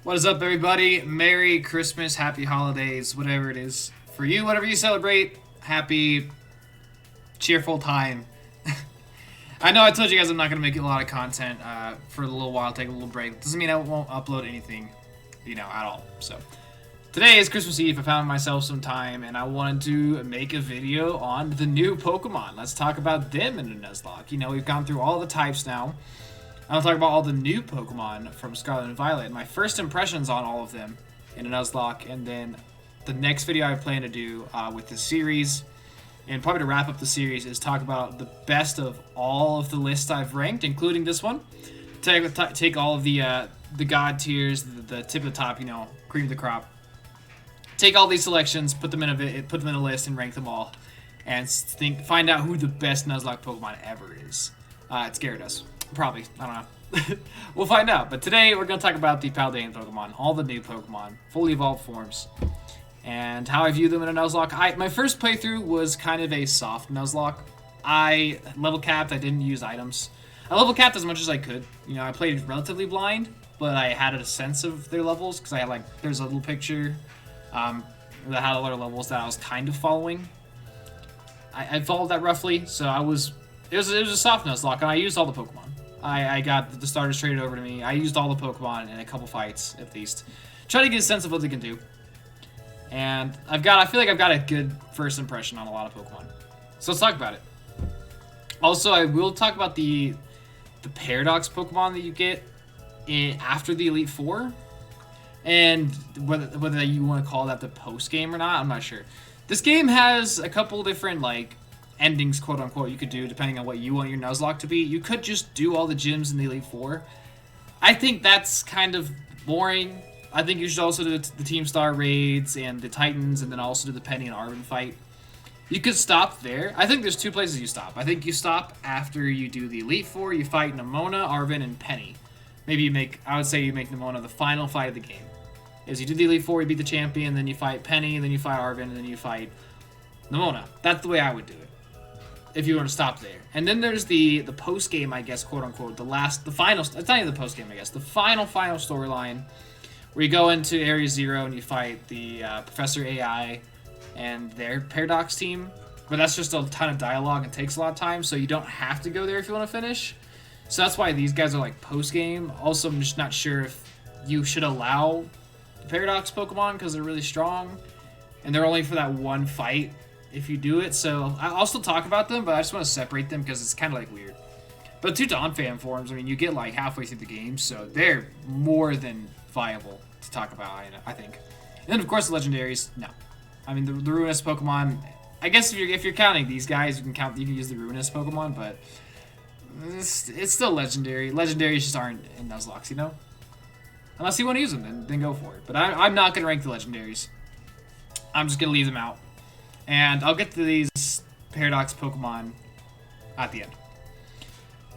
What is up, everybody? Merry Christmas, Happy Holidays, whatever it is for you, whatever you celebrate. Happy, cheerful time. I know I told you guys I'm not going to make a lot of content for a little while, take a little break. Doesn't mean I won't upload anything, at all. So, today is Christmas Eve. I found myself some time, and I wanted to make a video on the new Pokemon. Let's talk about them in the Nuzlocke. We've gone through all the types now. I'll talk about all the new Pokemon from Scarlet and Violet, my first impressions on all of them in a Nuzlocke, and then the next video I plan to do with the series, and probably to wrap up the series, is talk about the best of all of the lists I've ranked, including this one. Take all of the God tiers, the tip of the top, cream of the crop. Take all these selections, put them in a list, and rank them all, and find out who the best Nuzlocke Pokemon ever is. It scared us. Probably. I don't know. We'll find out. But today we're going to talk about the Paldean Pokemon, all the new Pokemon, fully evolved forms, and how I view them in a Nuzlocke. My first playthrough was kind of a soft Nuzlocke. I level capped. I didn't use items. I level capped as much as I could. I played relatively blind, but I had a sense of their levels because there's a little picture that had a lot of levels that I was kind of following. I followed that roughly, so it was a soft Nuzlocke, and I used all the Pokemon. I got the starters traded over to me. I used all the Pokemon in a couple fights, at least. Try to get a sense of what they can do. And I feel like I've got a good first impression on a lot of Pokemon. So let's talk about it. Also, I will talk about the Paradox Pokemon that you get after the Elite Four. And whether you want to call that the post-game or not, I'm not sure. This game has a couple different, endings, quote-unquote, you could do, depending on what you want your Nuzlocke to be. You could just do all the gyms in the Elite Four. I think that's kind of boring. I think you should also do the Team Star raids and the Titans, and then also do the Penny and Arven fight. You could stop there. I think there's two places you stop. I think you stop after you do the Elite Four. You fight Nemona, Arven, and Penny. I would say you make Nemona the final fight of the game. Is you do the Elite Four, you beat the champion, then you fight Penny, then you fight Arven, and then you fight Nemona. That's the way I would do it, if you want to stop there. And then there's the post game, I guess, quote unquote, the final. It's not even the post game, I guess. The final storyline, where you go into Area Zero and you fight the Professor AI and their Paradox team. But that's just a ton of dialogue and takes a lot of time, so you don't have to go there if you want to finish. So that's why these guys are post game. Also, I'm just not sure if you should allow the Paradox Pokemon because they're really strong, and they're only for that one fight if you do it. So I'll still talk about them, but I just want to separate them because it's kind of weird. But two Donphan forms, you get halfway through the game, so they're more than viable to talk about, I think. And then of course the legendaries, no. The Ruinous Pokemon, I guess if you're counting these guys, you can use the Ruinous Pokemon, but it's still legendary. Legendaries just aren't in Nuzlocke, Unless you want to use them, then go for it. But I'm not going to rank the legendaries. I'm just going to leave them out. And I'll get to these Paradox Pokemon at the end.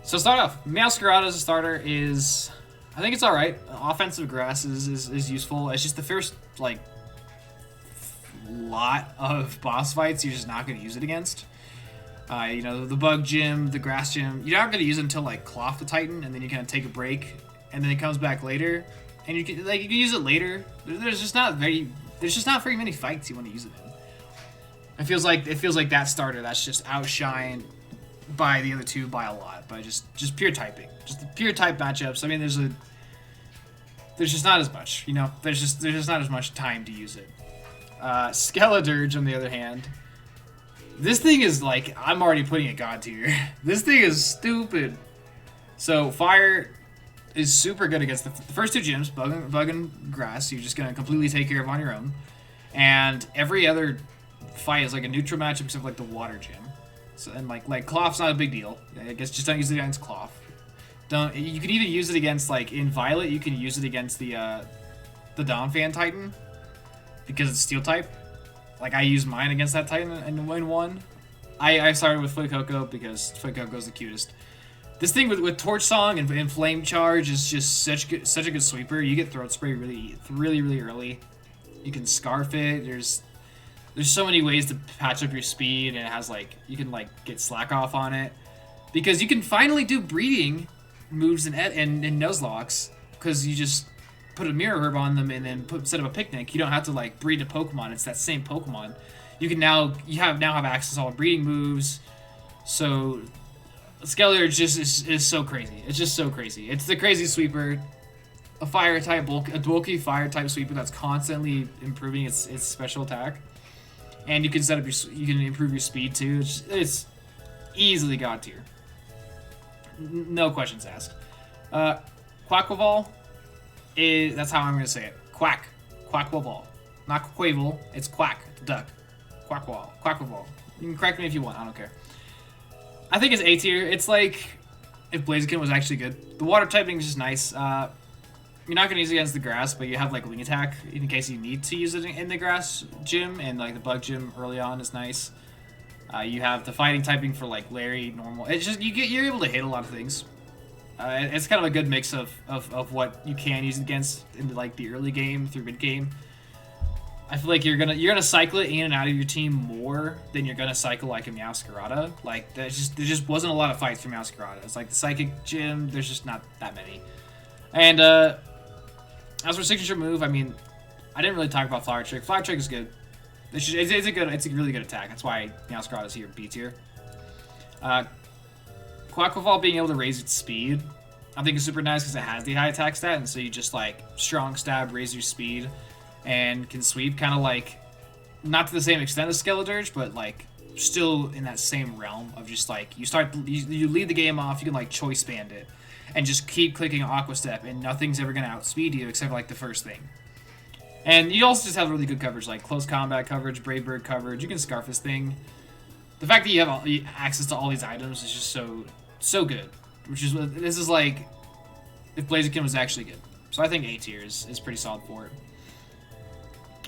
So start off, Meowscarada as a starter I think it's alright. Offensive Grass is useful. It's just the first, lot of boss fights, you're just not going to use it against. The Bug Gym, the Grass Gym, you're not going to use it until, Cloth the Titan, and then you kind of take a break, and then it comes back later. And you can use it later. There's just not very many fights you want to use it in. It feels like that starter that's just outshined by the other two by a lot, by just pure typing, just the pure type matchups. There's just not as much, There's just not as much time to use it. Skeledirge, on the other hand, this thing is I'm already putting it God tier. This thing is stupid. So Fire is super good against the first two gyms, Bug and Grass. You're just gonna completely take care of on your own, and every other fight is a neutral matchup except the Water Gym. So and Cloth's not a big deal. I guess just don't use it against Cloth. You can even use it against in Violet. You can use it against the Donphan Titan because it's Steel type. I used mine against that Titan and won. I started with Fuecoco because Fuecoco's the cutest. This thing with Torch Song and Flame Charge is just such a good sweeper. You get Throat Spray really early. You can Scarf it. There's so many ways to patch up your speed, and it has you can get Slack Off on it, because you can finally do breeding moves in Nuzlocks, because put a mirror herb on them and then set up a picnic. You don't have to like breed a Pokemon. It's that same Pokemon. You can now have access to all breeding moves. So Skeletor just is so crazy. It's just so crazy. It's the crazy sweeper, a fire type a bulky fire type sweeper that's constantly improving its special attack, and you can you can improve your speed too. It's easily god tier. No questions asked. Quaquaval is, that's how I'm gonna say it. Quaquaval, not Quavel. It's Quack, the duck. Quaquaval. You can correct me if you want. I don't care. I think it's A tier. It's like if Blaziken was actually good. The water typing is just nice. You're not gonna use it against the grass, but you have like wing attack in case you need to use it in the grass gym, and like the bug gym early on is nice. You have the fighting typing for like Larry, normal. It's just you're able to hit a lot of things. It's kind of a good mix of what you can use against in like the early game through mid game. I feel like you're gonna cycle it in and out of your team more than you're gonna cycle like a Meowscarada. Like there just wasn't a lot of fights for Meowscarada. It's like the Psychic Gym. There's just not that many. And as for signature move, I mean, I didn't really talk about Flower Trick. Flower Trick is good. It's a really good attack. That's why Meowscarada is here B tier. Quaquaval being able to raise its speed, I think is super nice because it has the high attack stat, and so you just like strong stab, raise your speed, and can sweep kind of like not to the same extent as Skeledirge, but like still in that same realm of just like you lead the game off, you can like choice band it and just keep clicking Aqua Step, and nothing's ever gonna outspeed you except for like the first thing. And you also just have really good coverage, like close combat coverage, Brave Bird coverage. You can scarf this thing. The fact that you have access to all these items is just so good. This is like if Blaziken was actually good. So I think A tier is pretty solid for it.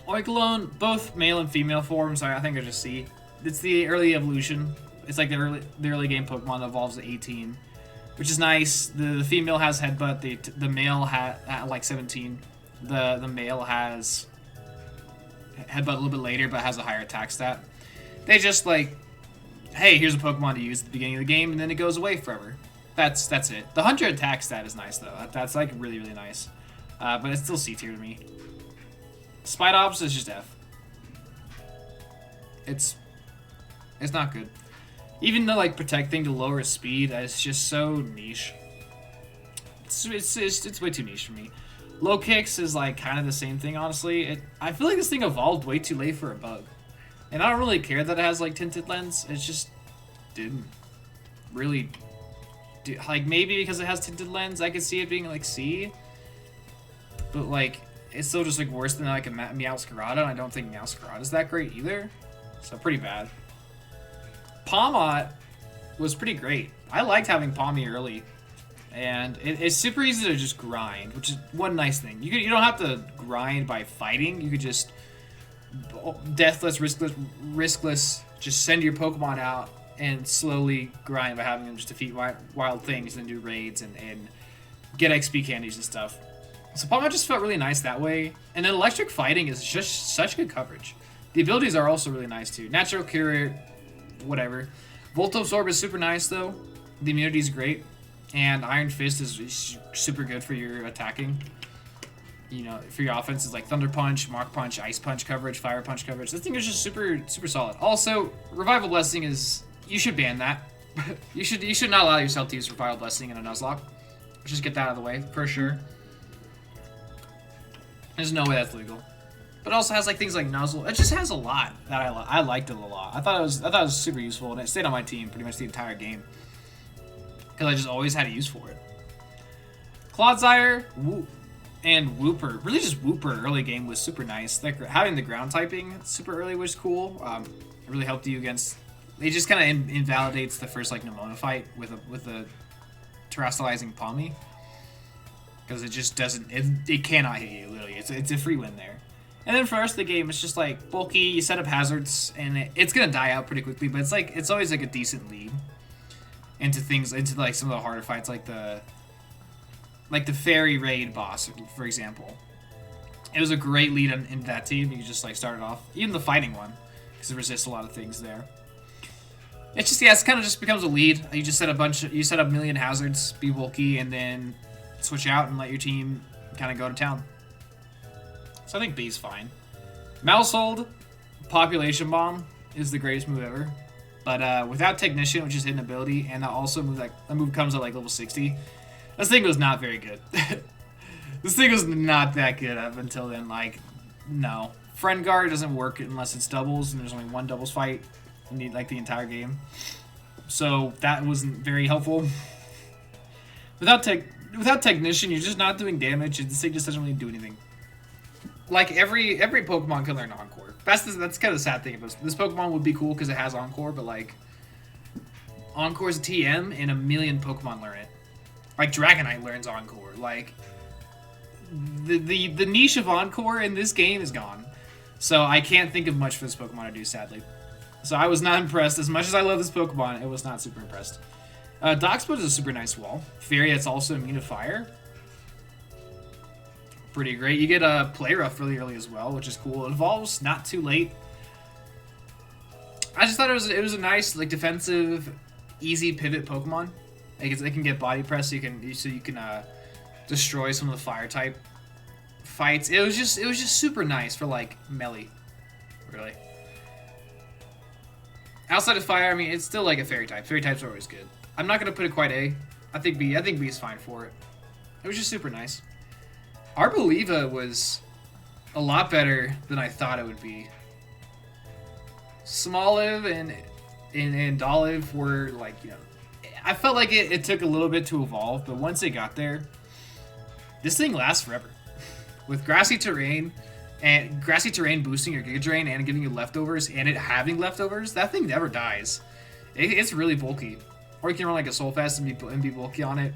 Oikalone, both male and female forms, I think are just C. It's the early evolution. It's like the early game Pokemon that evolves at 18, which is nice. The female has Headbutt. The male at like 17. The male has Headbutt a little bit later, but has a higher attack stat. They just like, hey, here's a Pokemon to use at the beginning of the game, and then it goes away forever. That's it. The 100 attack stat is nice though. That's like really nice, but it's still C tier to me. Spidops is just F. It's not good. Even the like protecting to lower speed, it's just so niche. It's way too niche for me. Low kicks is like kind of the same thing, honestly. I feel like this thing evolved way too late for a bug, and I don't really care that it has like tinted lens. It just didn't really do, like maybe because it has tinted lens, I could see it being like C, but like it's still just like worse than like a Meowscarada, and I don't think Meowscarada is that great either. So pretty bad. Palmot was pretty great. I liked having Palmy early. And it's super easy to just grind, which is one nice thing. You don't have to grind by fighting. You could just deathless, riskless, just send your Pokemon out and slowly grind by having them just defeat wild things and do raids and get XP candies and stuff. So Palmot just felt really nice that way. And then electric fighting is just such good coverage. The abilities are also really nice too. Natural Cure, whatever. Volt Absorb is super nice though. The immunity is great. And Iron Fist is super good for your attacking. You know, for your offense is like Thunder Punch, Mach Punch, Ice Punch coverage, Fire Punch coverage. This thing is just super solid. Also, Revival Blessing is, you should ban that. you should not allow yourself to use Revival Blessing in a Nuzlocke. Just get that out of the way for sure. There's no way that's legal. But it also has like things like Nuzzle. It just has a lot that I liked it a lot. I thought it was super useful, and it stayed on my team pretty much the entire game. Because I just always had a use for it. Clodsire and Wooper, really just Wooper early game was super nice. Like having the ground typing super early was cool. It really helped you against. It just kind of invalidates the first like Nemona fight with the terrestrializing Palmy, because it just doesn't. It cannot hit you literally. It's a free win there. And then for the rest of the game, it's just like bulky. You set up hazards, and it's gonna die out pretty quickly. But it's always like a decent lead into like some of the harder fights, like the fairy raid boss, for example. It was a great lead into that team. You could just like start it off, even the fighting one, because it resists a lot of things there. It's just, yeah, it's kind of just becomes a lead. You just set a million hazards, be bulky, and then switch out and let your team kind of go to town. So I think B's fine. Mousehold, Population Bomb is the greatest move ever. But without Technician, which is hidden ability, and that also move, like, that move comes at like level 60, this thing was not very good. This thing was not that good up until then. Like, no. Friend Guard doesn't work unless it's doubles, and there's only one doubles fight in like the entire game. So that wasn't very helpful. Without Technician, you're just not doing damage, and this thing just doesn't really do anything. Like, every Pokemon can learn Encore. That's kind of the sad thing about this Pokemon would be cool because it has Encore, but like, Encore's a TM, and a million Pokemon learn it. Like, Dragonite learns Encore. Like, the niche of Encore in this game is gone. So I can't think of much for this Pokemon to do, sadly. So I was not impressed. As much as I love this Pokemon, it was not super impressed. Doxbot is a super nice wall. Fairy that's also immune to fire. Pretty great. You get a Play Rough really early as well, which is cool. It evolves not too late. I just thought it was a nice, like, defensive, easy pivot Pokemon. Like, they can get body press, so you can destroy some of the fire type fights. It was just super nice for like melee, really. Outside of fire, I mean, it's still like a fairy type. Fairy types are always good. I'm not gonna put it quite A. I think B is fine for it. It was just super nice. Arboliva was a lot better than I thought it would be. Smoliv and Dolive were like, you know, I felt like it took a little bit to evolve, but once it got there, this thing lasts forever. With Grassy Terrain boosting your Giga Drain and giving you leftovers, and it having leftovers, that thing never dies. It's really bulky. Or you can run like a Soul Fest and be bulky on it.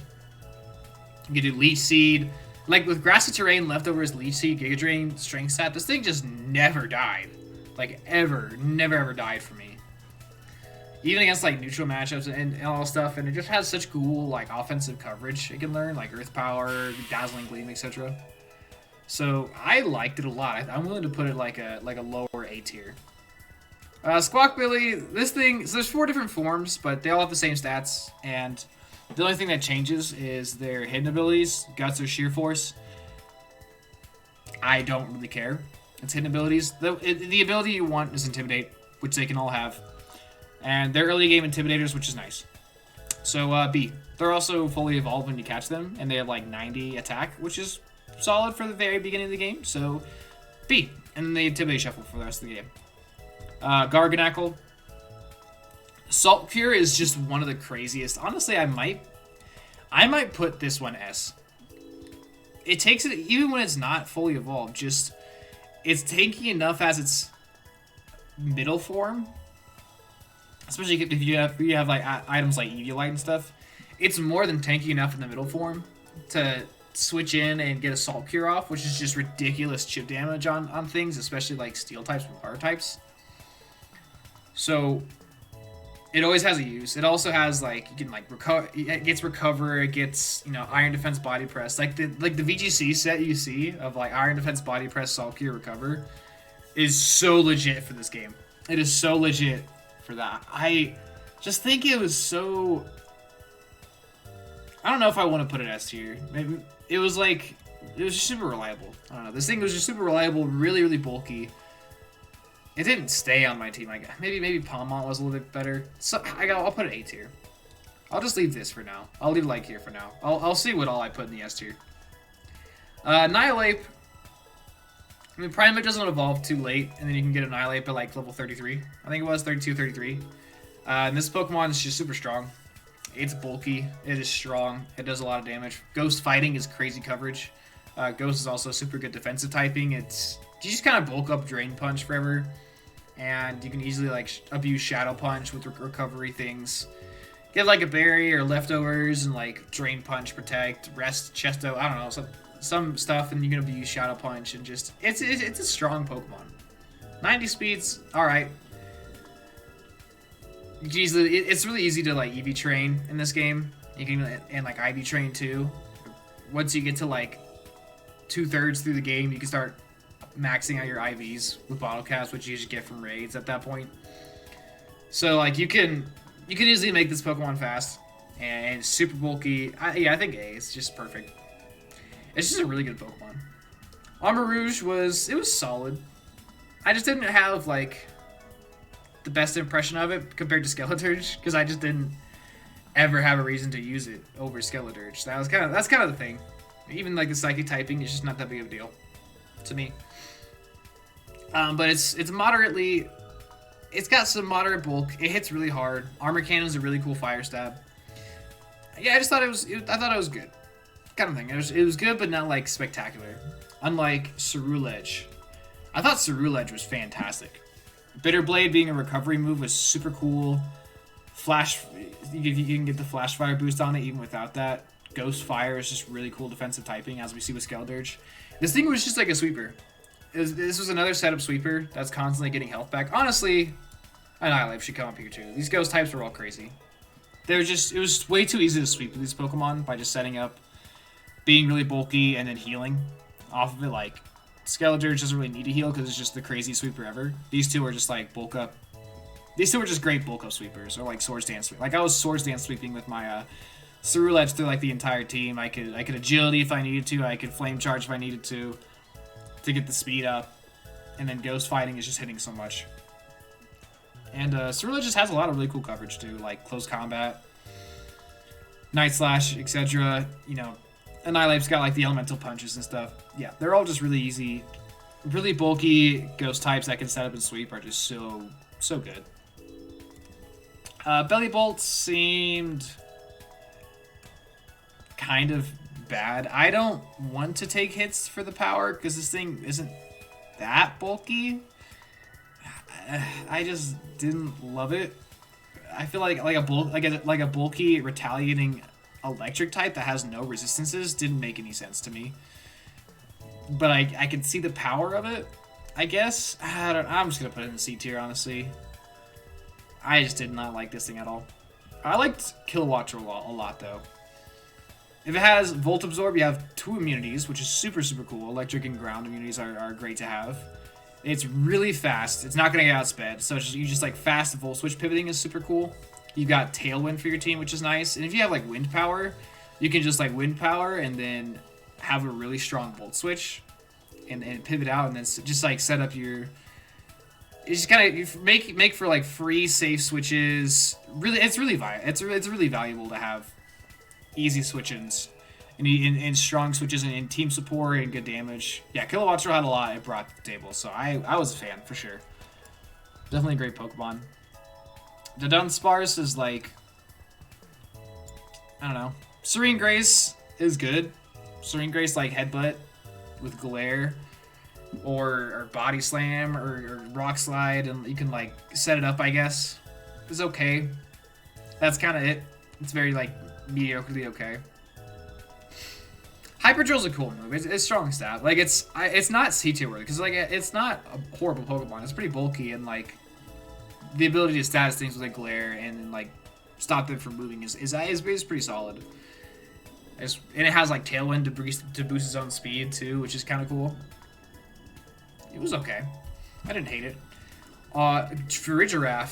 You can do Leech Seed. Like with Grassy Terrain, leftovers, Leech Seed, Giga Drain, Strength Sap, this thing just never died. Like ever. Never ever died for me. Even against like neutral matchups and all stuff, and it just has such cool like offensive coverage it can learn, like Earth Power, Dazzling Gleam, etc. So I liked it a lot. I'm willing to put it like a lower A tier. Squawkbilly, this thing, so there's 4 different forms, but they all have the same stats, and the only thing that changes is their hidden abilities, Guts or Sheer Force. I don't really care. It's hidden abilities. The ability you want is Intimidate, which they can all have. And they're early game Intimidators, which is nice. So, B. They're also fully evolved when you catch them, and they have like 90 attack, which is solid for the very beginning of the game. So, B. And then they Intimidate Shuffle for the rest of the game. Garganackle. Salt Cure is just one of the craziest. Honestly, I might put this one S. It takes it, even when it's not fully evolved, just, it's tanky enough as its middle form. Especially if you have like items like Eviolite and stuff, it's more than tanky enough in the middle form to switch in and get a Salt Cure off, which is just ridiculous chip damage on things, especially like Steel types and Fire types. So it always has a use. It also has like, you can like recover. It gets Recover. It gets, you know, Iron Defense, Body Press. Like the VGC set you see of like Iron Defense, Body Press, Salt Cure, Recover is so legit for this game. It is so legit for that. I just think it was so, I don't know if I want to put it S tier. Maybe it was just super reliable. I don't know. This thing was just super reliable, really, really bulky. It didn't stay on my team. Maybe Palmont was a little bit better. So I'll put it A tier. I'll just leave this for now. I'll leave like here for now. I'll see what all I put in the S tier. Annihilate. I mean, Primeape doesn't evolve too late, and then you can get Annihilate by like level 33. I think it was 32, 33. And this Pokemon is just super strong. It's bulky. It is strong. It does a lot of damage. Ghost Fighting is crazy coverage. Ghost is also super good defensive typing. You just kind of bulk up Drain Punch forever, and you can easily like abuse Shadow Punch with recovery things. Get like a berry or leftovers and like Drain Punch, Protect, Rest, Chesto. I don't know, some stuff, and you can abuse Shadow Punch, and just it's a strong Pokemon. 90 speeds, all right. It's really easy to like EV train in this game. You can and like IV train too. Once you get to like 2/3 through the game, you can start maxing out your IVs with bottle caps, which you just get from raids at that point. So like you can easily make this Pokemon fast and super bulky. I think A is just perfect. It's just a really good Pokemon. Armarouge was solid. I just didn't have like the best impression of it compared to Skeleturge because I just didn't ever have a reason to use it over Skeleturge. That's kind of the thing. Even like the psychic typing is just not that big of a deal to me. But it's moderately. It's got some moderate bulk. It hits really hard. Armor Cannon's a really cool fire stab. Yeah, I just thought I thought it was good, kind of thing. It was good, but not like spectacular. Unlike Ceruledge, I thought Ceruledge was fantastic. Bitter Blade being a recovery move was super cool. Flash, you can get the Flash Fire boost on it even without that. Ghost Fire is just really cool defensive typing, as we see with Skeleturge. This thing was just like a sweeper. This was another setup sweeper that's constantly getting health back. Honestly, Annihilate should come up here too. These ghost types were all crazy. It was way too easy to sweep with these Pokemon by just setting up, being really bulky, and then healing off of it. Like, Skeleturge doesn't really need to heal because it's just the craziest sweeper ever. These two are just like bulk up. These two are just great bulk up sweepers, or like Swords Dance sweep. Like I was Swords Dance sweeping with my Ceruledge through like the entire team. I could agility if I needed to. I could flame charge if I needed to get the speed up. And then ghost fighting is just hitting so much. And Ceruledge just has a lot of really cool coverage too, like close combat, Night Slash, etc. You know, Annihilate's got like the elemental punches and stuff. Yeah, they're all just really easy, really bulky ghost types that can set up and sweep are just so good. Belly Bolt seemed kind of bad. I don't want to take hits for the power because this thing isn't that bulky. I just didn't love it. I feel like a bulky retaliating electric type that has no resistances didn't make any sense to me. But I can see the power of it, I guess. I'm just gonna put it in the C tier, honestly. I just did not like this thing at all. I liked Kilowattrel a lot though. If it has Volt Absorb, you have 2 immunities, which is super cool. Electric and ground immunities are great to have. It's really fast. It's not going to get outsped. So you just like fast Volt Switch pivoting is super cool. You've got Tailwind for your team, which is nice. And if you have like Wind Power, you can just like Wind Power and then have a really strong Volt Switch and pivot out and then just like set up your... It's just kind of make for like free safe switches. Really, it's really valuable to have easy switch-ins and strong switches and team support and good damage. Yeah, Kilowattrel had a lot it brought to the table, so I was a fan for sure. Definitely a great Pokemon. The Dunsparce is like, I don't know. Serene Grace is good. Serene Grace like Headbutt with Glare or Body Slam or Rock Slide, and you can like set it up, I guess. It's okay. That's kind of it. It's very like mediocrely okay. Hyperdrill's a cool move. It's strong stat. Like it's not C tier worthy because like it's not a horrible Pokemon. It's pretty bulky and like the ability to status things with a glare and like stop them from moving is pretty solid. And it has like Tailwind to boost its own speed too, which is kind of cool. It was okay. I didn't hate it. Farigiraf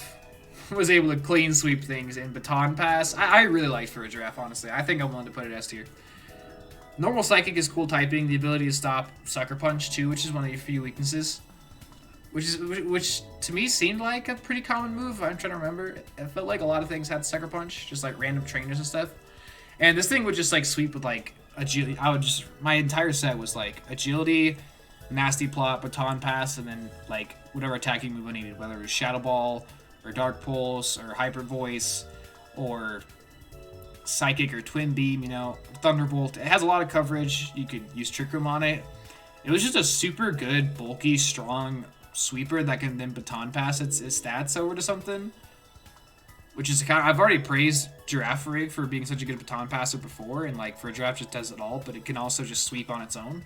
was able to clean sweep things in Baton Pass. I really liked Farigiraf, honestly. I think I'm willing to put it S tier. Normal Psychic is cool typing. The ability to stop Sucker Punch too, which is one of your few weaknesses. Which to me seemed like a pretty common move. I'm trying to remember. It felt like a lot of things had Sucker Punch, just like random trainers and stuff. And this thing would just like sweep with like agility. My entire set was like agility, Nasty Plot, Baton Pass, and then like whatever attacking move I needed, whether it was Shadow Ball or Dark Pulse or Hyper Voice or Psychic or Twin Beam, you know, Thunderbolt. It has a lot of coverage. You could use Trick Room on it. It was just a super good, bulky, strong sweeper that can then Baton Pass its stats over to something. Which is kind of, I've already praised Girafarig for being such a good Baton Passer before, and like for a Giraffe just does it all, but it can also just sweep on its own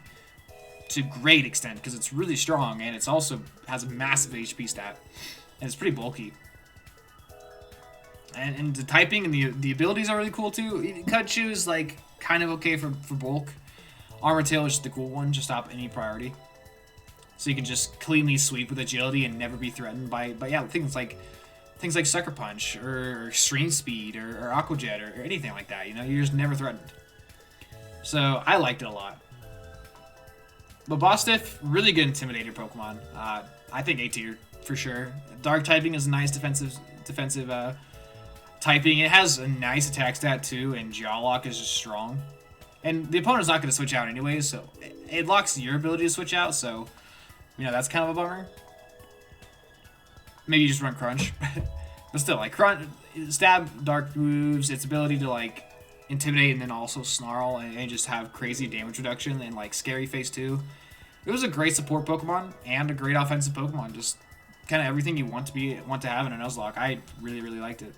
to great extent because it's really strong and it's also has a massive HP stat and it's pretty bulky. And the typing and the abilities are really cool too. Cut Shoe is like kind of okay for bulk. Armor Tail is just the cool one to stop any priority. So you can just cleanly sweep with agility and never be threatened by yeah, things like Sucker Punch or Extreme Speed or Aqua Jet or anything like that. You know, you're just never threatened. So I liked it a lot. But Bostiff, really good Intimidator Pokemon. I think A tier for sure. Dark typing is a nice defensive typing. It has a nice attack stat too, and Jaw Lock is just strong. And the opponent's not going to switch out anyways, so it locks your ability to switch out, so, you know, that's kind of a bummer. Maybe you just run Crunch. But still, like, Stab Dark moves, its ability to, like, Intimidate and then also Snarl and just have crazy damage reduction and, like, Scary Face too. It was a great support Pokemon and a great offensive Pokemon. Just kind of everything you want to have in a Nuzlocke. I really, really liked it.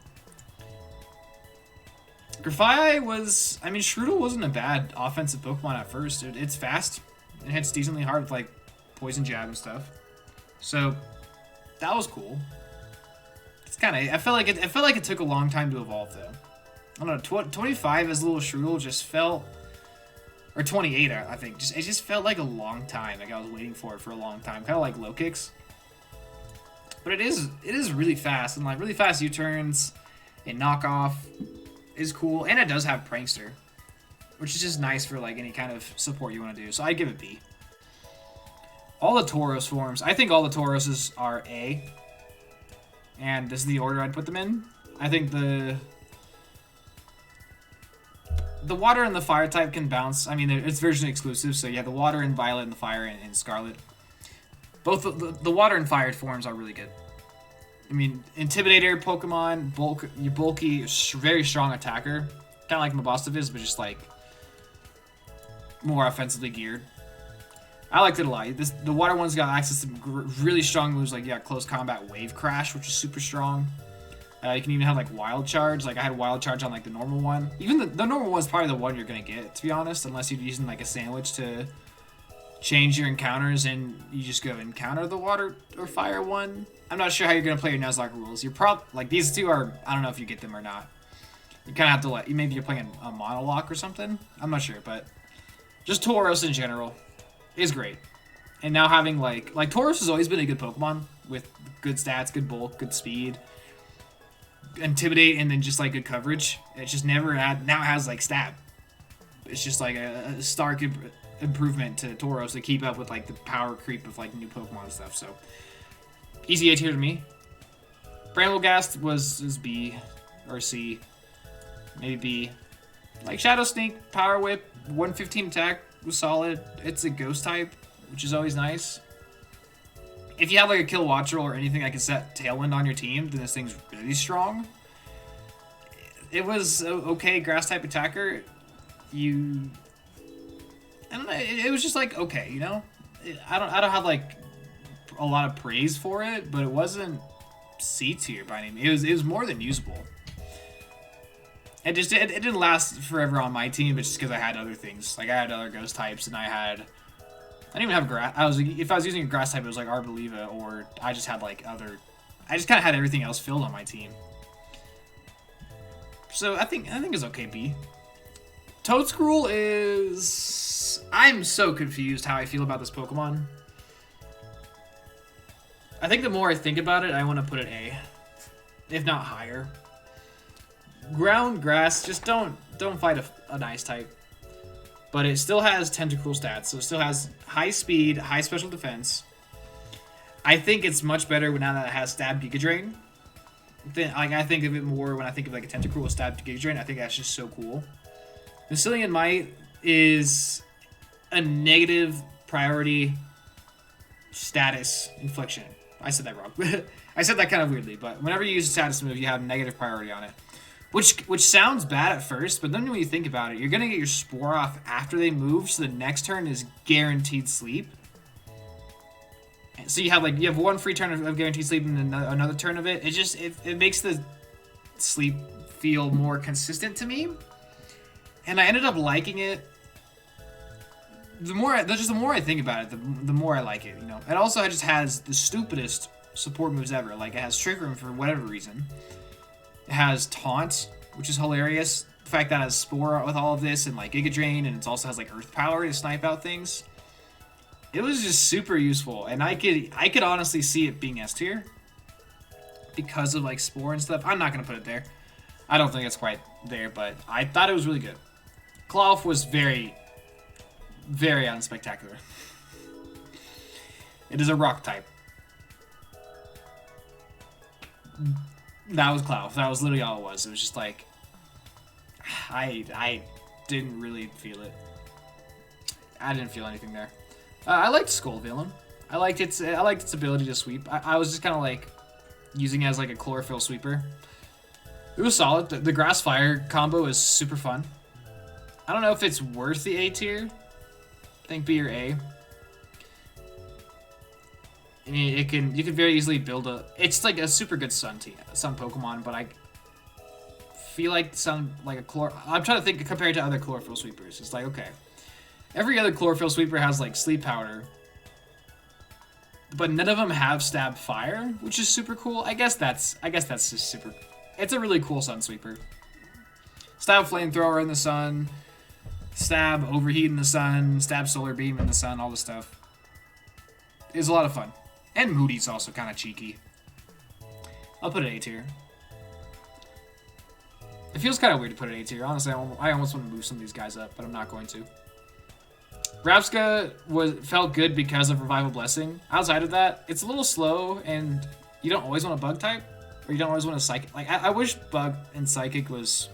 Grafaiai was... I mean, Shroodle wasn't a bad offensive Pokemon at first. It's fast. It hits decently hard with, like, Poison Jab and stuff. So, that was cool. It's kind of... I felt like it took a long time to evolve, though. I don't know, 25 as little Shroodle just felt... Or 28, I think. It just felt like a long time. Like I was waiting for it for a long time. Kind of like low kicks. But it is really fast. And, like, really fast U-turns and knockoff is cool. And it does have Prankster, which is just nice for, like, any kind of support you want to do. So I'd give it B. All the Tauros forms. I think all the Tauroses are A. And this is the order I'd put them in. I think the water and the fire type can bounce. I mean, it's version exclusive, so yeah, the water and violet and the fire and scarlet. Both the water and fire forms are really good. I mean, Intimidator Pokemon, you're bulky, very strong attacker. Kind of like Mabosstiff is, but just like more offensively geared. I liked it a lot. The water one's got access to really strong moves like, yeah, close combat wave crash, which is super strong. You can even have, like, Wild Charge. Like, I had Wild Charge on, like, the normal one. Even the normal one's probably the one you're going to get, to be honest, unless you're using, like, a sandwich to change your encounters and you just go encounter the water or fire one. I'm not sure how you're going to play your Nuzlocke rules. You're like, these two are, I don't know if you get them or not. You kind of have to maybe you're playing a monologue or something. I'm not sure, but just Tauros in general is great. And now having, like Tauros has always been a good Pokemon with good stats, good bulk, good speed. Intimidate and then just like good coverage. It just never now has like Stab. It's just like a stark improvement to Tauros to keep up with like the power creep of like new Pokemon and stuff. So easy A tier to me. Bramblegast was B or C, maybe B. Like Shadow Sneak, Power Whip, 115 attack was solid. It's a Ghost type, which is always nice. If you have like a Kill Wattrel or anything that can set Tailwind on your team, then this thing's really strong. It was okay grass type attacker. I don't know. It was just like okay, you know. I don't have like a lot of praise for it, but it wasn't C tier by any means. It was more than usable. It didn't last forever on my team, but just because I had other things. Like I had other ghost types, and I didn't even have grass. If I was using a grass type, it was like Arboliva, or I just had like other. I just kind of had everything else filled on my team. So I think it's okay B. Toedscruel is... I'm so confused how I feel about this Pokemon. I think the more I think about it, I want to put it A, if not higher. Ground Grass, just don't fight an Ice type. But it still has Tentacruel stats, so it still has high speed, high special defense. I think it's much better now that it has Stab Giga Drain. Like I think of it more when I think of like a Tentacruel with Stab Giga Drain. I think that's just so cool. Basilian Might is a negative priority status infliction. I said that wrong. I said that kind of weirdly, but whenever you use a status move, you have negative priority on it. Which sounds bad at first, but then when you think about it, you're going to get your Spore off after they move, so the next turn is guaranteed sleep. So you have one free turn of guaranteed sleep and then another turn of it. It makes the sleep feel more consistent to me. And I ended up liking it. The more I think about it, the more I like it, you know. It also just has the stupidest support moves ever. Like it has Trick Room for whatever reason. It has Taunt, which is hilarious. The fact that it has Spore with all of this and like Giga Drain, and it also has like Earth Power to snipe out things. It was just super useful, and I could honestly see it being S tier because of like Spore and stuff. I'm not gonna put it there. I don't think it's quite there, but I thought it was really good. Klawf was very, very unspectacular. It is a rock type. That was Cloud. That was literally all it was. It was just like, I didn't really feel it. I didn't feel anything there. I liked Skull Villain. I liked its ability to sweep. I was just kind of like using it as like a chlorophyll sweeper. It was solid. The grass fire combo is super fun. I don't know if it's worth the A tier. I think B or A. I mean, you can very easily build a. It's like a super good sun Pokemon, but I feel like I'm trying to think compared to other chlorophyll sweepers. It's like, okay, every other chlorophyll sweeper has like sleep powder, but none of them have stab fire, which is super cool. I guess that's just super. It's a really cool sun sweeper. Stab flamethrower in the sun, stab overheat in the sun, stab solar beam in the sun, all this stuff. It's a lot of fun. And Moody's also kind of cheeky. I'll put it A tier. It feels kind of weird to put it A tier. Honestly, I almost want to move some of these guys up, but I'm not going to. Rapska felt good because of Revival Blessing. Outside of that, it's a little slow, and you don't always want a Bug type, or you don't always want a Psychic. Like, I wish Bug and Psychic was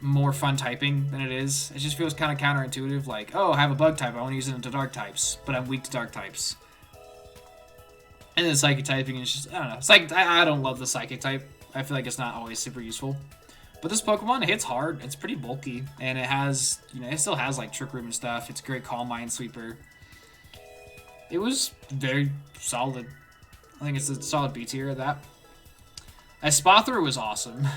more fun typing than it is. It just feels kind of counterintuitive. Like, oh, I have a Bug type, I want to use it into Dark types, but I'm weak to Dark types. And then Psychic typing is just, I don't know. I don't love the Psychic type. I feel like it's not always super useful. But this Pokemon, it hits hard. It's pretty bulky. And it has, it still has like Trick Room and stuff. It's a great Calm Mind Sweeper. It was very solid. I think it's a solid B tier of that. Espathra was awesome.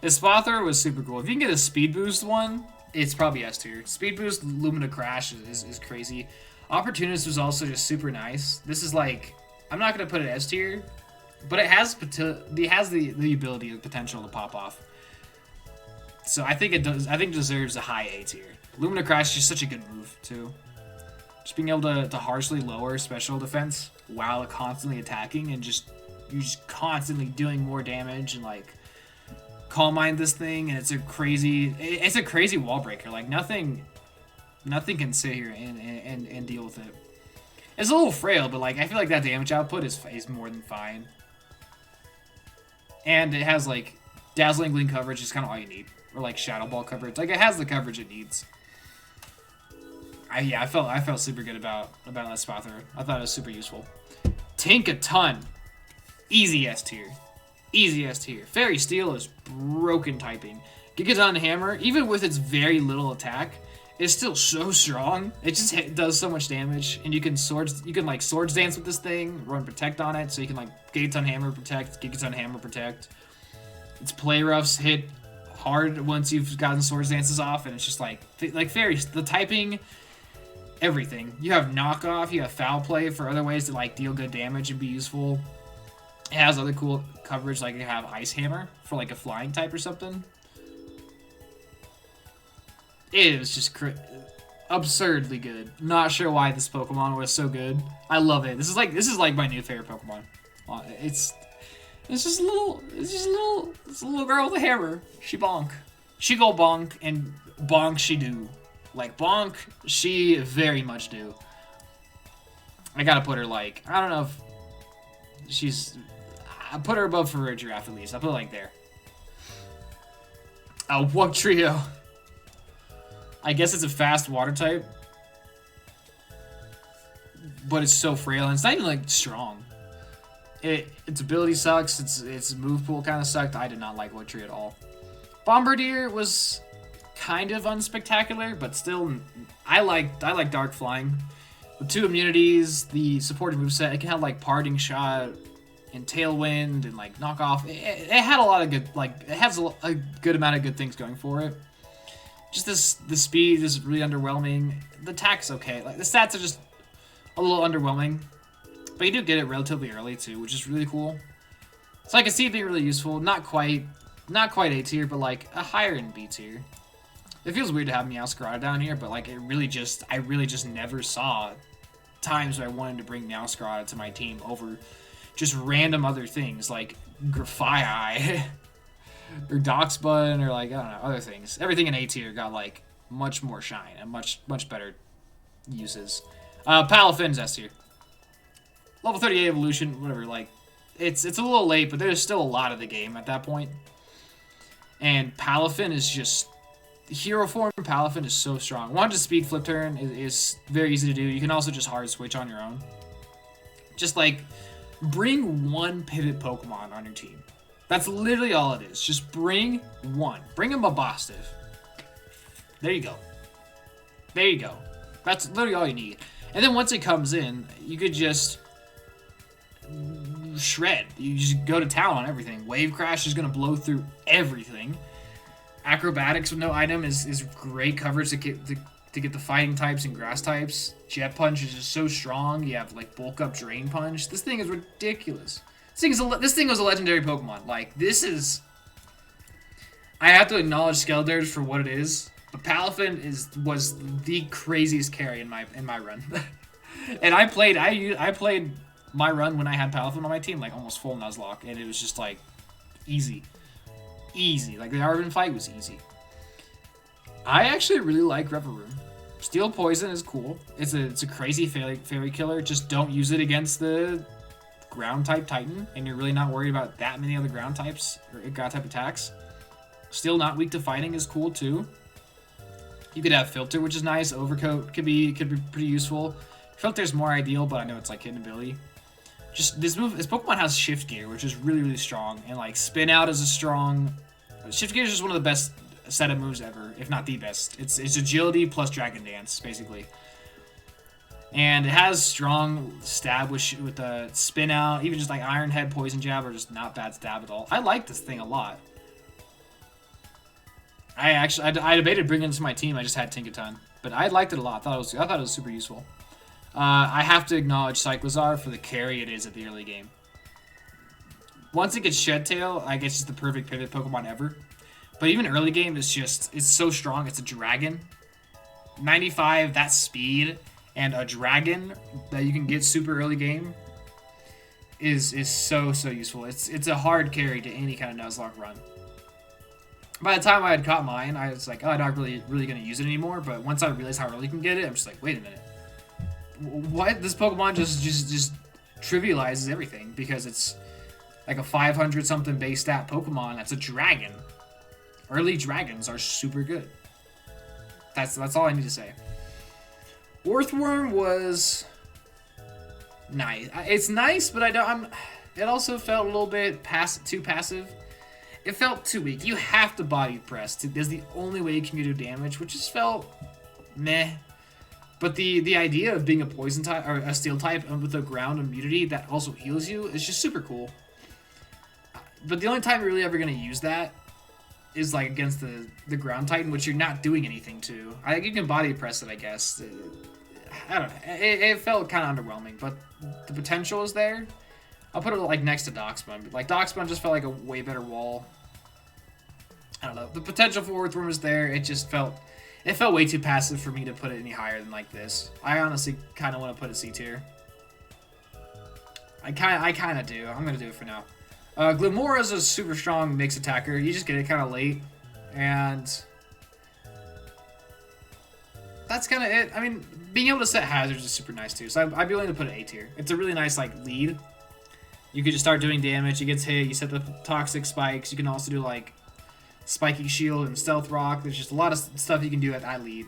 Espathra was super cool. If you can get a Speed Boost one, it's probably S tier. Speed Boost Lumina Crash is crazy. Opportunist was also just super nice. This is like, I'm not going to put it S tier, but it has the ability, the potential to pop off. So I think it deserves a high A tier. Lumina Crash is just such a good move too. Just being able to harshly lower special defense while constantly attacking, and you're just constantly doing more damage, and like Calm Mind this thing, and it's a crazy wall breaker. Like nothing can sit here and deal with it. It's a little frail, but like I feel like that damage output is more than fine. And it has like Dazzling Gleam coverage is kind of all you need, or like Shadow Ball coverage. Like it has the coverage it needs. I felt super good about that Espathra. I thought it was super useful. Tinkaton, easy S tier, easy S tier. Fairy Steel is broken typing. Gigaton Hammer, even with its very little attack, is still so strong. It just does so much damage, and you can like Swords Dance with this thing, run Protect on it, so you can like Gigaton Hammer Protect, Gigaton Hammer Protect. Its Play Roughs hit hard once you've gotten Swords Dances off, and it's just like Fairies, the typing, everything. You have Knockoff, you have Foul Play for other ways to like deal good damage and be useful. It has other cool coverage, like you have Ice Hammer for like a flying type or something. It was just absurdly good. Not sure why this Pokemon was so good. I love it. This is like my new favorite Pokemon. It's just a little girl with a hammer. She bonk. She go bonk, and bonk she do. Like bonk, she very much do. I gotta put her like, I don't know if I put her above for a Giraffe at least. I put her like there. What trio? I guess it's a fast water type, but it's so frail, and it's not even like strong. Its ability sucks. Its move pool kind of sucked. I did not like Wugtrio at all. Bombardier was kind of unspectacular, but still, I like Dark Flying. With 2 immunities, the supported moveset, it can have like Parting Shot and Tailwind and like Knockoff. It had a lot of good, like it has a good amount of good things going for it. Just the speed is really underwhelming. The attack's okay. Like the stats are just a little underwhelming, but you do get it relatively early too, which is really cool. So I can see it being really useful. Not quite A tier, but like a higher in B tier. It feels weird to have Meowscarada down here, but like I really just never saw times where I wanted to bring Meowscarada to my team over just random other things like Grafaiai or Doxbun, or like, I don't know, other things. Everything in A tier got like much more shine and much better uses. Palafin's S tier. Level 38 evolution, whatever, like, it's a little late, but there's still a lot of the game at that point. And Palafin is just... Hero form Palafin is so strong. One to speed flip turn is very easy to do. You can also just hard switch on your own. Just, like, bring one pivot Pokemon on your team. That's literally all it is. Just bring one. Bring a Mabostiv. There you go. There you go. That's literally all you need. And then once it comes in, you could just shred. You just go to town on everything. Wave Crash is going to blow through everything. Acrobatics with no item is great coverage to get the fighting types and grass types. Jet Punch is just so strong. You have like bulk up Drain Punch. This thing is ridiculous. This thing was a legendary Pokemon. Like, this is... I have to acknowledge Skeldurge for what it is, but Palafin was the craziest carry in my run. And I played my run when I had Palafin on my team, like almost full Nuzlocke, and it was just like easy. Easy. Like the Arvin fight was easy. I actually really like Reveroom. Steel Poison is cool. It's a crazy fairy killer. Just don't use it against the ground type Titan, and you're really not worried about that many other ground types or ground type attacks. Still not weak to fighting is cool too. You could have Filter, which is nice. Overcoat could be pretty useful. Filter's more ideal, but I know it's like hidden ability. Just this Pokemon has Shift Gear, which is really strong, and like Spin Out is a strong. Shift Gear is just one of the best set of moves ever, if not the best. It's agility plus Dragon Dance basically, and it has strong stab with the Spin Out. Even just like Iron Head, Poison Jab are just not bad stab at all. I like this thing a lot. I debated bringing it to my team. I just had Tinkaton, but I liked it a lot. I thought it was super useful. I have to acknowledge Cyclizar for the carry it is at the early game. Once it gets Shed Tail, I guess it's the perfect pivot Pokemon ever. But even early game, it's so strong. It's a dragon. 95, that speed, and a dragon that you can get super early game is so useful. It's a hard carry to any kind of Nuzlocke run. By the time I had caught mine, I was like, oh, I'm not really going to use it anymore. But once I realized how early you can get it, I'm just like, wait a minute. What? This Pokemon just trivializes everything because it's like a 500 something base stat Pokemon that's a dragon. Early dragons are super good. That's all I need to say. Orthworm was nice. It's nice, but it also felt a little bit too passive. It felt too weak. You have to body press. That's the only way you can do damage, which just felt meh. But the idea of being a poison type or a steel type with a ground immunity that also heals you is just super cool. But the only time you're really ever going to use that is like against the ground Titan, which you're not doing anything to. I think you can body press it, I guess. I don't know. It felt kind of underwhelming, but the potential is there. I'll put it like next to Darkspawn. Like Darkspawn just felt like a way better wall. I don't know. The potential for Orthworm is there. It felt way too passive for me to put it any higher than like this. I honestly kind of want to put it C tier. I kind of do. I'm gonna do it for now. Glimmora is a super strong mix attacker. You just get it kind of late, and that's kind of it. I mean, being able to set hazards is super nice too. So I'd be willing to put it A tier. It's a really nice like lead. You could just start doing damage. It gets hit. You set the toxic spikes. You can also do like Spiky Shield and Stealth Rock. There's just a lot of stuff you can do at that lead,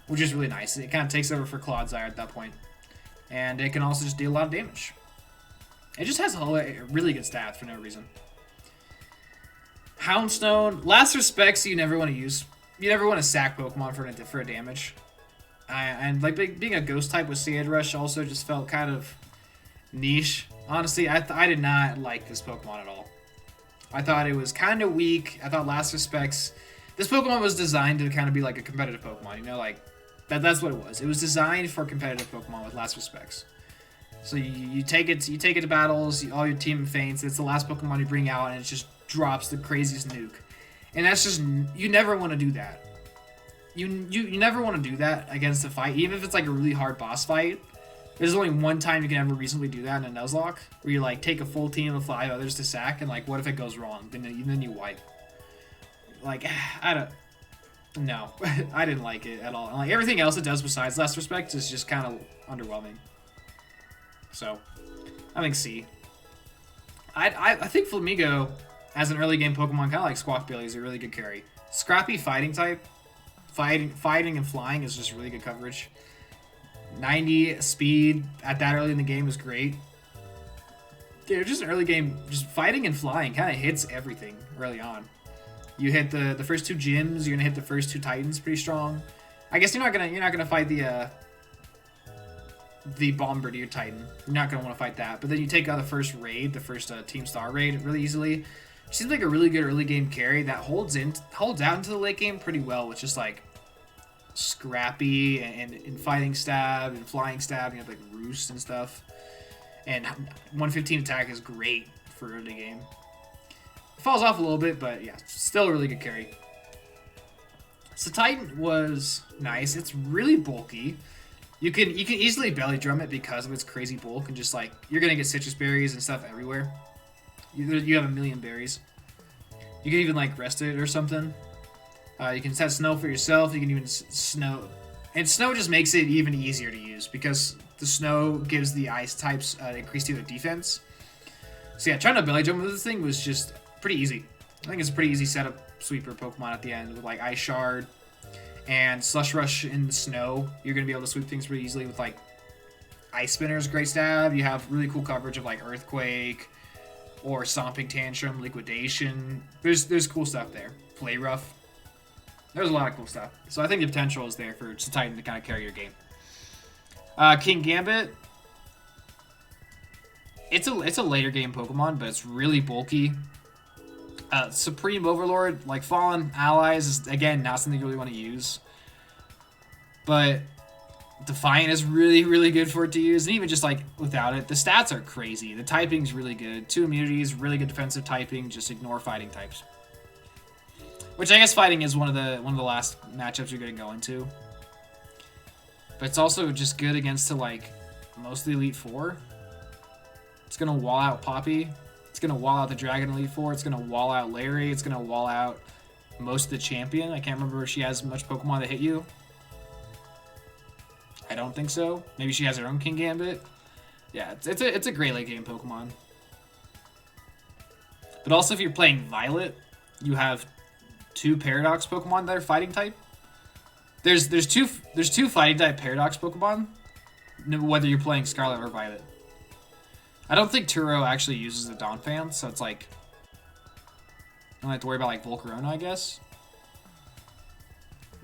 which is really nice. It kind of takes over for Clodsire at that point, and it can also just deal a lot of damage. It just has really good stats for no reason. Houndstone, last respects you never want to use. You never want to sack Pokemon for a damage. And like being a ghost type with Sand Rush also just felt kind of niche. Honestly, I did not like this Pokemon at all. I thought it was kind of weak. I thought last respects, this Pokemon was designed to kind of be like a competitive Pokemon. You know, like that's what it was. It was designed for competitive Pokemon with last respects. So you take it to battles, all your team faints. It's the last Pokemon you bring out, and it just drops the craziest nuke. And that's just, you never want to do that. You never want to do that against a fight, even if it's like a really hard boss fight. There's only one time you can ever reasonably do that in a Nuzlocke, where you like take a full team of 5 others to sack, and like what if it goes wrong? Then you wipe. Like I don't. No, I didn't like it at all. Like everything else it does besides Last Respect is just kind of underwhelming. So, I think C. I think Flamigo, as an early game Pokemon, kind of like Squawkbilly, is a really good carry. Scrappy fighting type, fighting and flying is just really good coverage. 90 speed at that early in the game is great. Yeah, just an early game, just fighting and flying kind of hits everything early on. You hit the first 2 gyms, you're gonna hit the first 2 Titans pretty strong. I guess you're not gonna fight the Bombardier Titan. You're not gonna want to fight that. But then you take out the first raid, the first Team Star raid, really easily. It seems like a really good early game carry that holds out into the late game pretty well with just like Scrappy and fighting stab and flying stab. You have like Roost and stuff. And 115 attack is great for early game. It falls off a little bit, but yeah, still a really good carry. So Titan was nice. It's really bulky. You can easily belly drum it because of its crazy bulk and just like you're gonna get citrus berries and stuff everywhere. You have a million berries. You can even like rest it or something. You can set snow for yourself. You can even snow, and snow just makes it even easier to use because the snow gives the ice types increased to their defense. So yeah, trying to belly drum with this thing was just pretty easy. I think it's a pretty easy setup sweeper Pokemon at the end with like Ice Shard and Slush Rush in the snow. You're going to be able to sweep things pretty easily with like Ice Spinner's great stab. You have really cool coverage of like Earthquake or Stomping Tantrum, Liquidation. There's cool stuff there. Play Rough. There's a lot of cool stuff. So I think the potential is there for Titan to kind of carry your game. King Gambit. It's a later game Pokemon, but it's really bulky. Supreme Overlord, like Fallen Allies, is again not something you really want to use. But Defiant is really, really good for it to use, and even just like without it, the stats are crazy. The typing's really good. 2 immunities, really good defensive typing. Just ignore fighting types. Which I guess fighting is one of the last matchups you're gonna go into. But it's also just good against like most of the Elite Four. It's gonna wall out Poppy. It's going to wall out the Dragon Elite Four. It's going to wall out Larry. It's going to wall out most of the Champion. I can't remember if she has much Pokemon that hit you. I don't think so. Maybe she has her own King Gambit. Yeah, it's a great late game Pokemon. But also if you're playing Violet, you have 2 Paradox Pokemon that are fighting type. There's two fighting type Paradox Pokemon, whether you're playing Scarlet or Violet. I don't think Turo actually uses the Donphan, so it's like I don't have to worry about like Volcarona, I guess.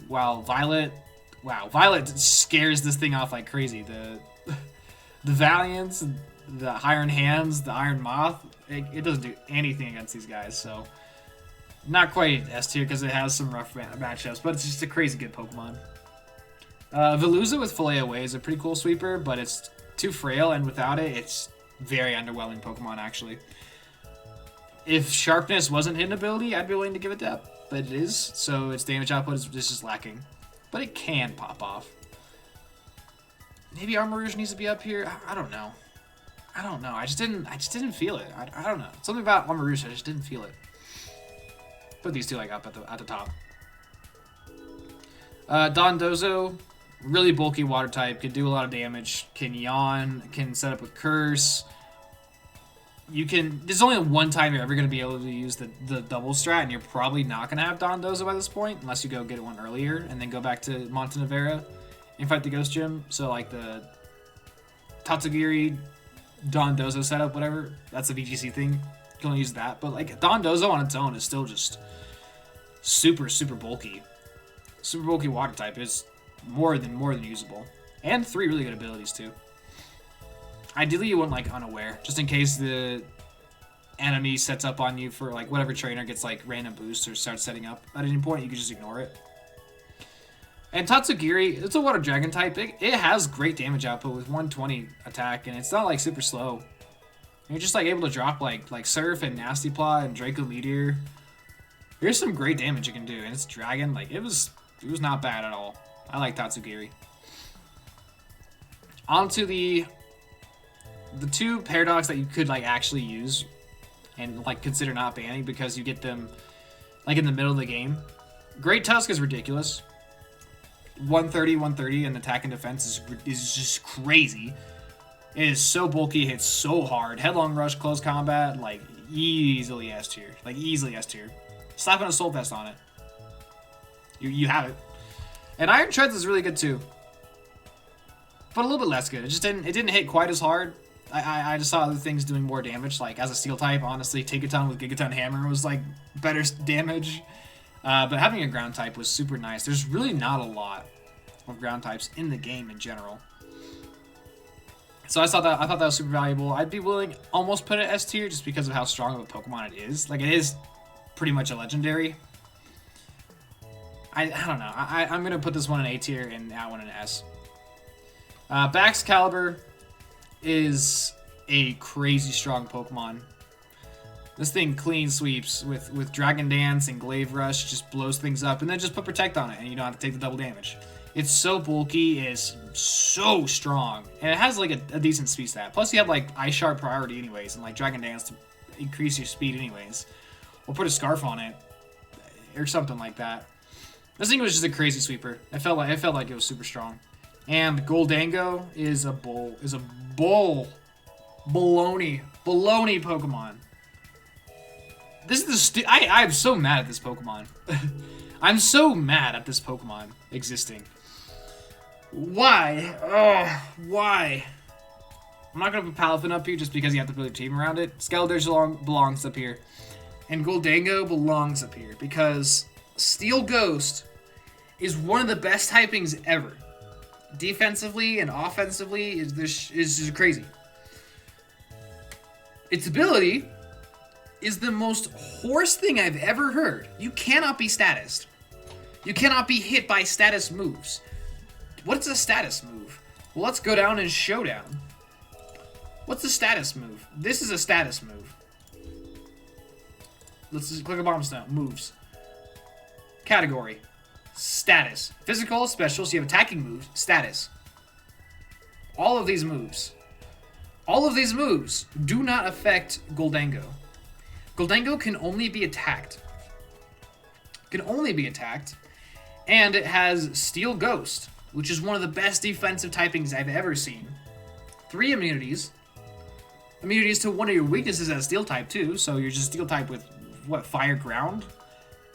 Violet scares this thing off like crazy. The Valiants, the Iron Hands, the Iron Moth, it doesn't do anything against these guys. So not quite S tier because it has some rough matchups, but it's just a crazy good Pokemon. Veluza with Fillet Away is a pretty cool sweeper, but it's too frail, and without it, it's very underwhelming Pokemon, actually. If Sharpness wasn't hidden ability, I'd be willing to give it depth, but it is, so its damage output is just lacking. But it can pop off. Maybe Armarouge needs to be up here. I don't know. I just didn't feel it. I don't know. Something about Armarouge, I just didn't feel it. Put these two like up at the top. Dondozo, really bulky water type, can do a lot of damage, can yawn, can set up with Curse. There's only one time you're ever going to be able to use the double strat, and you're probably not going to have Dondozo by this point, unless you go get one earlier, and then go back to Montenevera and fight the Ghost Gym. So like the Tatsugiri, Dondozo setup, whatever, that's a VGC thing. You can only use that, but like Dondozo on its own is still just super, super bulky. Super bulky water type is more than usable. And 3 really good abilities too. Ideally you want like Unaware, just in case the enemy sets up on you for like whatever trainer gets like random boosts or starts setting up at any point, you can just ignore it. And Tatsugiri, it's a water dragon type. It has great damage output with 120 attack, and it's not like super slow. You're just like able to drop like Surf and Nasty Plot and Draco Meteor. There's some great damage it can do, and it's dragon. Like it was not bad at all. I like Tatsugiri. Onto the 2 Paradox that you could like actually use and like consider not banning because you get them like in the middle of the game. Great Tusk is ridiculous. 130, 130, and attack and defense is just crazy. It is so bulky, hits so hard. Headlong Rush, close combat, like easily S tier. Like easily S tier. Slap an Assault Vest on it. You have it. And Iron Treads is really good too. But a little bit less good. It didn't hit quite as hard. I just saw other things doing more damage. Like as a steel type, honestly, Tinkaton with Gigaton Hammer was like better damage. But having a ground type was super nice. There's really not a lot of ground types in the game in general. So I thought that was super valuable. I'd be willing almost put it S tier just because of how strong of a Pokemon it is. Like it is pretty much a legendary. I don't know. I'm gonna put this one in A tier and that one in S. Baxcalibur is a crazy strong Pokemon. This thing clean sweeps with Dragon Dance and Glaive Rush, just blows things up, and then just put Protect on it, and you don't have to take the double damage. It's so bulky, it's so strong, and it has like a decent speed stat. Plus you have like Ice Shard priority anyways, and like Dragon Dance to increase your speed anyways. Or put a Scarf on it, or something like that. This thing was just a crazy sweeper. It felt like it was super strong. And Goldango is a baloney Pokemon. This is the I'm so mad at this Pokemon. I'm so mad at this Pokemon existing. Why? Oh, why? I'm not gonna put Palafin up here just because you have to build a team around it. Skeledirge belongs up here, and Goldango belongs up here because Steel Ghost is one of the best typings ever. Defensively and offensively is just crazy. Its ability is the most horse thing I've ever heard. You cannot be statused. You cannot be hit by status moves. What's a status move? Well, let's go down and Showdown. What's a status move? This is a status move. Let's just click a Bomb Stone. Moves. Category. Status. Physical, special, so you have attacking moves. Status. All of these moves do not affect Goldango. Goldango can only be attacked. And it has Steel Ghost, which is one of the best defensive typings I've ever seen. 3 immunities. Immunities to one of your weaknesses as Steel type too, so you're just Steel type with, what, Fire, Ground,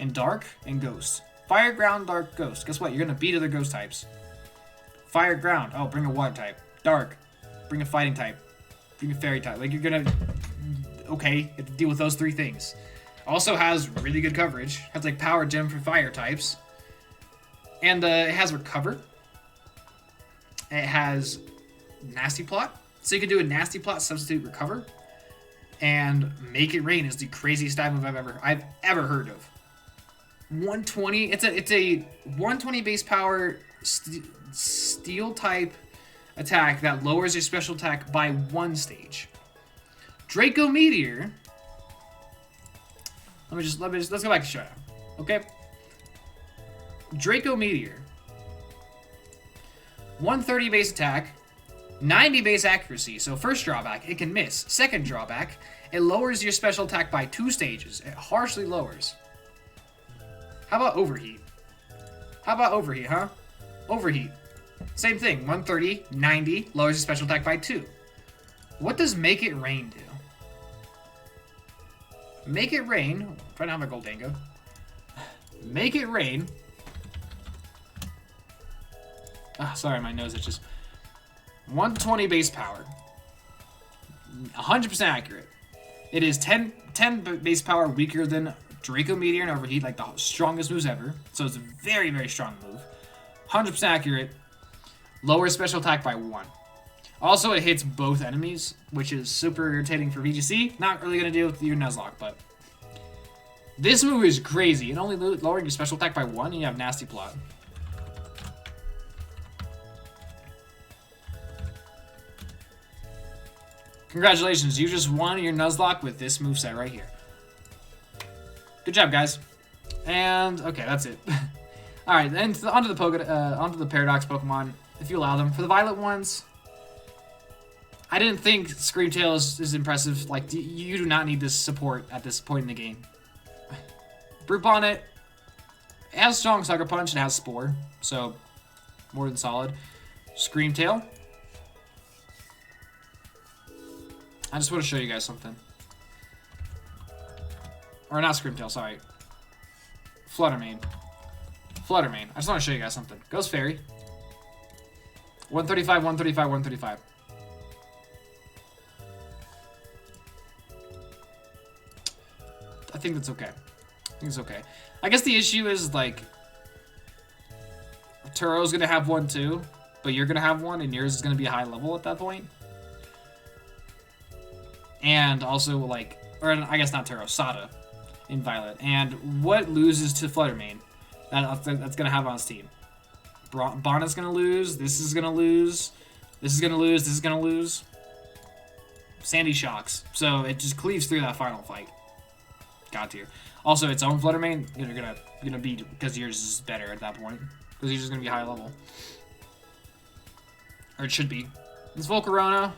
and Dark, and Ghost. Fire, Ground, Dark, Ghost. Guess what? You're gonna beat other Ghost types. Fire, Ground. Oh, bring a Water type. Dark. Bring a Fighting type. Bring a Fairy type. Like, you're gonna... Okay, you have to deal with those 3 things. Also has really good coverage. Has, like, Power Gem for Fire types. And it has Recover. It has Nasty Plot. So you can do a Nasty Plot, substitute Recover. And Make It Rain is the craziest dive move I've ever heard of. 120. It's a 120 base power steel type attack that lowers your special attack by 1 stage. Draco Meteor. Let's go back to Showdown. Okay. Draco Meteor. 130 base attack, 90 base accuracy. So first drawback, it can miss. Second drawback, it lowers your special attack by 2 stages. It harshly lowers. How about Overheat? Huh? Overheat. Same thing. 130, 90, lowers your special attack by 2. What does Make It Rain do? Make It Rain... Try to have a Goldango. Make It Rain... sorry, my nose itches. 120 base power. 100% accurate. It is 10 base power weaker than Draco Meteor and Overheat, like the strongest moves ever. So it's a very, very strong move. 100% accurate. Lower special attack by 1. Also, it hits both enemies, which is super irritating for VGC. Not really going to deal with your Nuzlocke, but... This move is crazy. It only lowering your special attack by 1, and you have Nasty Plot. Congratulations, you just won your Nuzlocke with this moveset right here. Good job, guys. And, okay, that's it. Alright, then onto the Paradox Pokemon, if you allow them. For the Violet ones, I didn't think Screamtail is impressive. Like, you do not need this support at this point in the game. Brute Bonnet It has strong Sucker Punch. It has Spore. So, more than solid. Scream Tail. I just want to show you guys something. Or not Scream Tail, sorry. Fluttermane. Fluttermane. I just want to show you guys something. Ghost Fairy. 135, 135, 135. I think that's okay. I think it's okay. I guess the issue is, like, Turo's gonna have one too, but you're gonna have one, and yours is gonna be a high level at that point. And also, like, or I guess not Turo, Sada in Violet. And what loses to Fluttermane? That's gonna have on his team. Bonnet's gonna lose. This is gonna lose. This is gonna lose. This is gonna lose. Sandy shocks. So it just cleaves through that final fight. God tier. Also, its own Fluttermane, you're gonna beat because yours is better at that point. Because yours is gonna be high level. Or it should be. This Volcarona.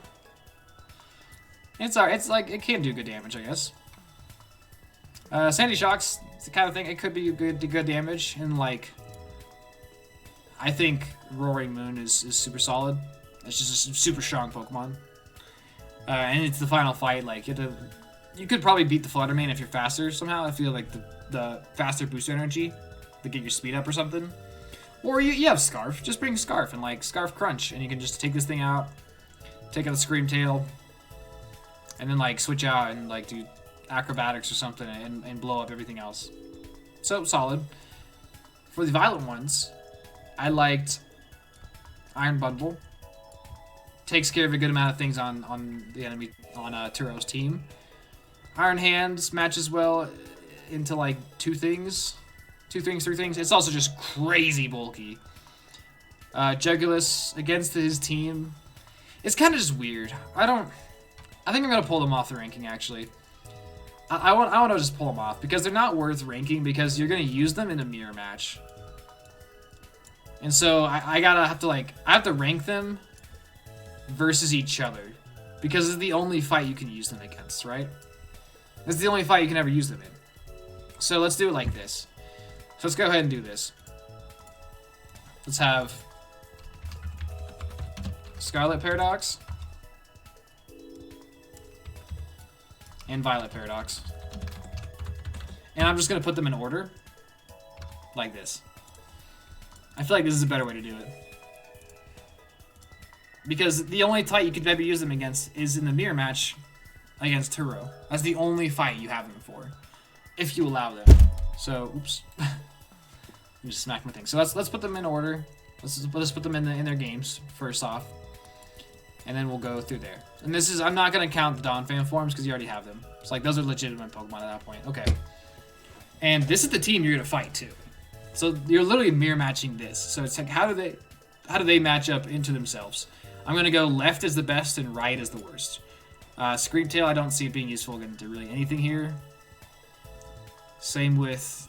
It's alright. It's like it can do good damage, I guess. Sandy shocks. It's the kind of thing. It could be good damage, and like. I think Roaring Moon is super solid. It's just a super strong Pokemon. And it's the final fight. Like you could probably beat the Fluttermane if you're faster somehow. I feel like the faster boost energy to get your speed up or something. Or you have Scarf. Just bring Scarf and like Scarf Crunch, and you can just take this thing out, take out the Scream Tail, and then like switch out and like do acrobatics or something and blow up everything else. So solid. For the Violet ones, I liked Iron Bundle. Takes care of a good amount of things on the enemy on Turo's team. Iron Hands matches well into like two things, three things. It's also just crazy bulky. Jugulus against his team. It's kind of just weird. I think I'm gonna pull them off the ranking actually. I want to just pull them off because they're not worth ranking because you're gonna use them in a mirror match. And so I have to rank them versus each other because it's the only fight you can use them against, right? It's the only fight you can ever use them in. So let's do it like this. So let's go ahead and do this. Let's have Scarlet Paradox and Violet Paradox. And I'm just going to put them in order like this. I feel like this is a better way to do it. Because the only fight you could ever use them against is in the mirror match against Turo. That's the only fight you have them for. If you allow them. So, oops. I just smacked my thing. So let's put them in order. Let's put them in their games first off. And then we'll go through there. And this is, I'm not going to count the Dawn Fan forms because you already have them. It's like, those are legitimate Pokemon at that point. Okay. And this is the team you're going to fight too. So you're literally mirror matching this. So it's like, how do they match up into themselves? I'm going to go left is the best and right is the worst. Scream Tail, I don't see it being useful into really anything here. Same with...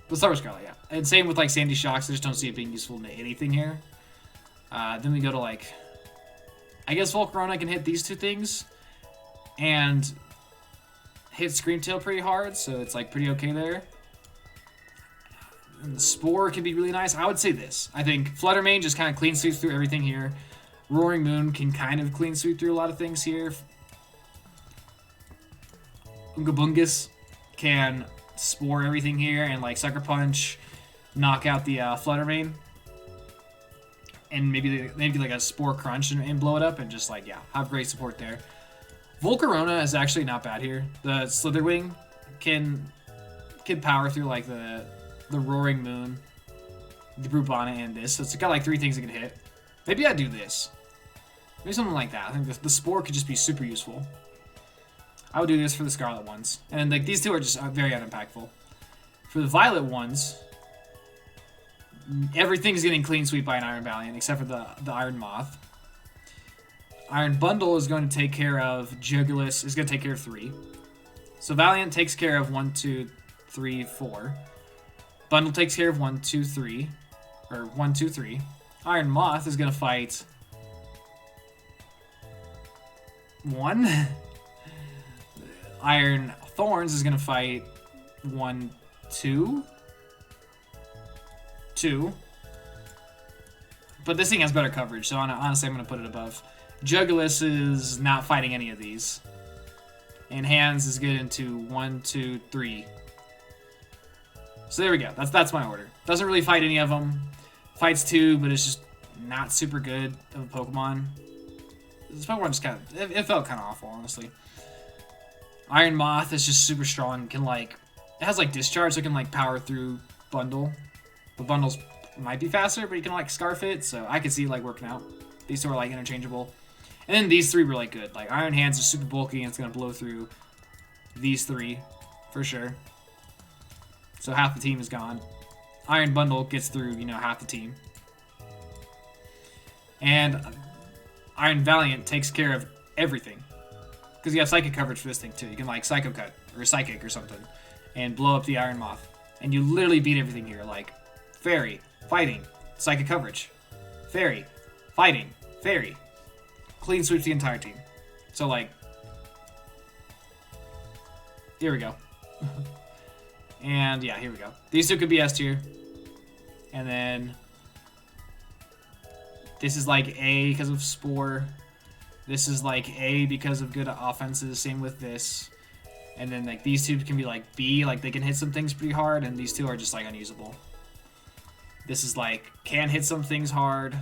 Let's start with Scarlet, yeah. And same with like Sandy Shocks, I just don't see it being useful into anything here. Then we go to like... I guess Volcarona can hit these two things. And hit Scream Tail pretty hard, so it's like pretty okay there. And the Spore can be really nice. I would say this. I think Fluttermane just kind of clean sweeps through everything here. Roaring Moon can kind of clean sweep through a lot of things here. Ungabungus can Spore everything here and like Sucker Punch, knock out the Fluttermane. And maybe like a Spore Crunch and blow it up and just like, yeah, have great support there. Volcarona is actually not bad here. The Slitherwing can power through like the Roaring Moon, the Brubana, and this. So it's got like three things it can hit. Maybe I do this. Maybe something like that. I think the Spore could just be super useful. I would do this for the Scarlet ones. And like these two are just very unimpactful. For the Violet ones, everything's getting clean sweep by an Iron Valiant except for the Iron Moth. Iron Bundle is going to take care of Jugulus, is going to take care of 3. So Valiant takes care of 1, 2, 3, 4. Bundle takes care of 1, 2, 3. Or 1, 2, 3. Iron Moth is going to fight 1. Iron Thorns is going to fight 1, 2. 2. But this thing has better coverage, so honestly I'm going to put it above. Jugulis is not fighting any of these. And Hands is good into 1, 2, 3. So there we go. That's my order. Doesn't really fight any of them. Fights 2, but it's just not super good of a Pokemon. This Pokemon just kind of... It felt kind of awful, honestly. Iron Moth is just super strong. Can, like... It has, like, Discharge, so it can, like, power through Bundle. The Bundles might be faster, but you can, like, Scarf it, so I could see it, like, working out. These two are, like, interchangeable. And then these 3 were, like, good. Like, Iron Hands is super bulky, and it's going to blow through these 3, for sure. So half the team is gone. Iron Bundle gets through, you know, half the team. And Iron Valiant takes care of everything. Because you have Psychic coverage for this thing, too. You can, like, Psycho Cut, or Psychic, or something, and blow up the Iron Moth. And you literally beat everything here, like, Fairy, Fighting, Psychic coverage. Fairy, Fighting, Fairy. Clean sweeps the entire team. So, like, here we go. And, yeah, here we go. These 2 could be S tier. And then this is, like, A because of Spore. This is, like, A because of good offenses. Same with this. And then, like, these 2 can be, like, B. Like, they can hit some things pretty hard. And these 2 are just, like, unusable. This is, like, can hit some things hard.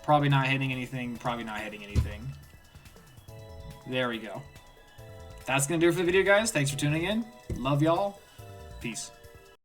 Probably not hitting anything. Probably not hitting anything. There we go. That's going to do it for the video, guys. Thanks for tuning in. Love y'all. Peace.